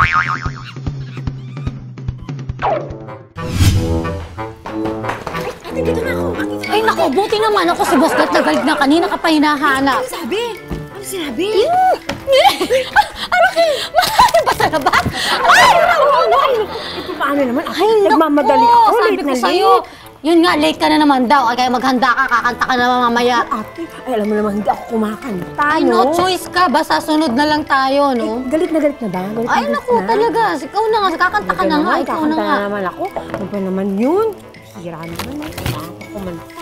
Ate, dito na ako. Ay, naku, buti naman ako si Boss Gat na galit na kanina ka pa hinahanap. Ano sabi? Ano sinabi? Ano kayo? Basta na ba? Ay, paano naman? Ay, nagmamadali ako. sabi Late ko na sa'yo. late. Yun nga, late ka na naman daw. Kaya maghanda ka, kakanta ka naman mamaya. Ate, ay, alam mo naman, hindi ako kumakanta, Ay, no choice ka. Basta sunod na lang tayo, no? Galit na ba? Galit Ay, na naku, talaga. Ikaw na nga. Kakanta ka na nga. Ikaw na nga. Kakanta na naman ako. Ano ba naman yun? Hira naman. Ako kumanta.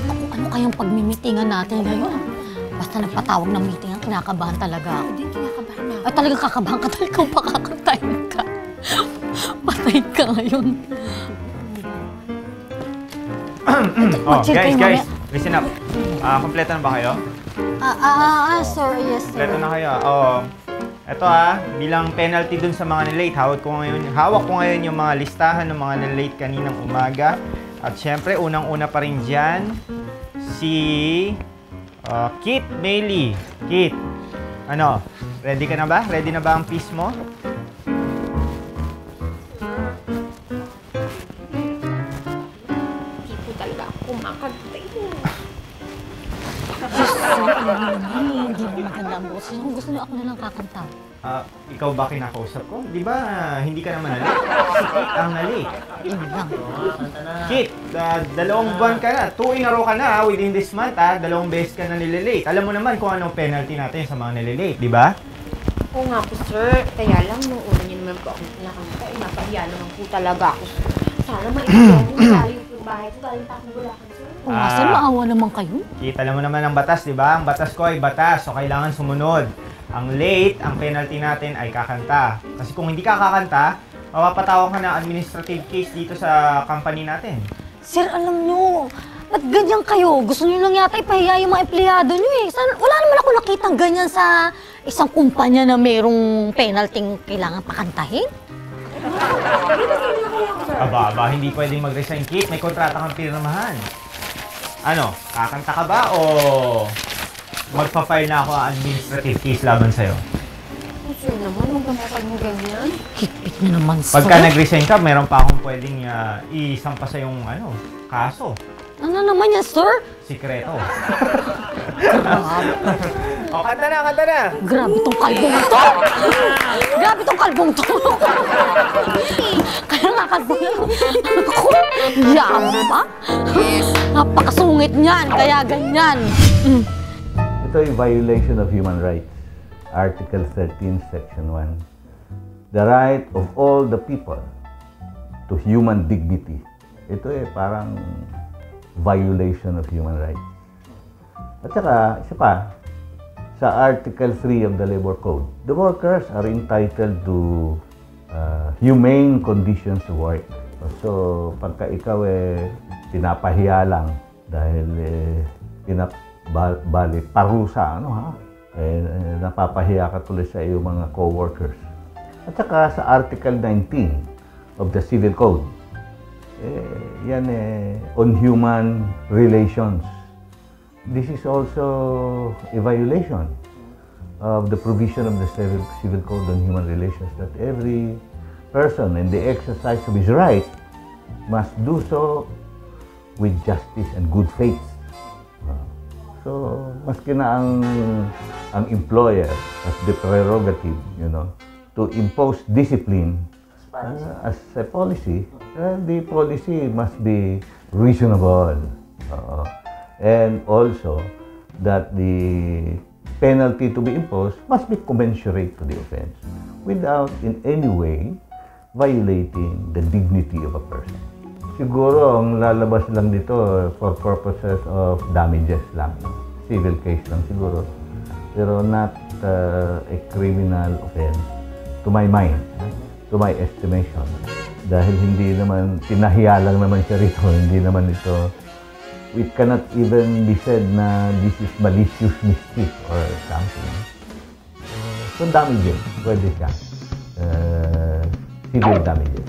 Ano kayang pagmimitingan natin ngayon? Basta nagpatawag ng meeting, ang kinakabahan talaga ako. Hindi, kinakabahan na. Ay, talagang kakabahan ka talaga kung pakakantayin ka. Patay ka ngayon. Oh, guys, listen up. Kompleto na ba kayo? Sorry, yes, sir. Kompleto na kayo. Eto bilang penalty dun sa mga nilate, hawak ko ngayon yung mga listahan ng mga nilate kaninang umaga. At syempre, unang-una pa rin dyan, si Kit Bailey. Kit, ano, ready ka na ba? Ready na ba ang piece mo? Hindi po talaga ako kumakanta. Hindi mo maganda ang boses. Kung gusto niyo, ako na lang kakanta. Ikaw ba kinakausap ko? Di ba hindi ka naman nalate? Si Kit ang nalate. Yun lang. Kit, 2 buwan ka na. 2 in a row ka na within this month. 2 beses ka na nililate. Alam mo naman kung anong penalty natin sa mga nililate, di ba? Oo nga po, sir. Kaya lang, nung una niyo naman po ako kinakanta, napahiya naman po talaga ako. Sana maintindihan niyo, malayo po yung bahay ko. Galing pa akong Bulacan, sir. Kung sir, maawa naman kayo. Kit, alam mo naman ang batas, di ba? Ang batas ko ay batas, so kailangan sumunod. Ang late, ang penalty natin ay kakanta. Kasi kung hindi ka kakanta, mapapatawag ka ng administrative case dito sa company natin. Sir, alam nyo, ba't ganyan kayo? Gusto nyo lang yata ipahiya yung mga empleyado nyo eh. Wala naman ako nakitang ganyan sa isang kumpanya na mayroong penalty kailangan pakantahin. Aba, hindi pwedeng mag-resign, Kit. May kontrata kang pinirmahan. Ano, kakanta ka ba o magpa-file na ako ang administrative case laban sa'yo? Sir naman, huwag naman kayo ganyan. Higpit na naman, sir. Pagka nag-resign ka, meron pa akong pwedeng isampa sa yung kaso. Ano naman yan, sir? Sikreto. O, kanta na! Grabe tong kalbong to! Grabe tong kalbong to! Kaya nga kalbong yan. Ako, yaman ba? Napakasungit niyan, kaya ganyan. Ito ay violation of human rights. Article 13, Section 1. The right of all the people to human dignity. Ito ay parang violation of human rights. At saka, isa pa, sa Article 3 of the Labor Code, the workers are entitled to humane conditions to work. So, pagka ikaw pinapahiya lang dahil bali, parusa, napapahiya ka tuloy sa iyong mga co-workers. At saka sa Article 19 of the Civil Code, yan on human relations. This is also a violation of the provision of the Civil Code on human relations that every person in the exercise of his right must do so with justice and good faith. So, maski na ang employer has the prerogative, to impose discipline as a policy, the policy must be reasonable. And also that the penalty to be imposed must be commensurate to the offense without in any way violating the dignity of a person. Siguro ang lalabas lang dito for purposes of damages lang. Civil case lang siguro. Pero not a criminal offense to my mind, to my estimation. Dahil hindi naman, pinahiya lang naman siya rito. Hindi naman ito, it cannot even be said na this is malicious mischief or something. So damages, pwede siya. Civil damages.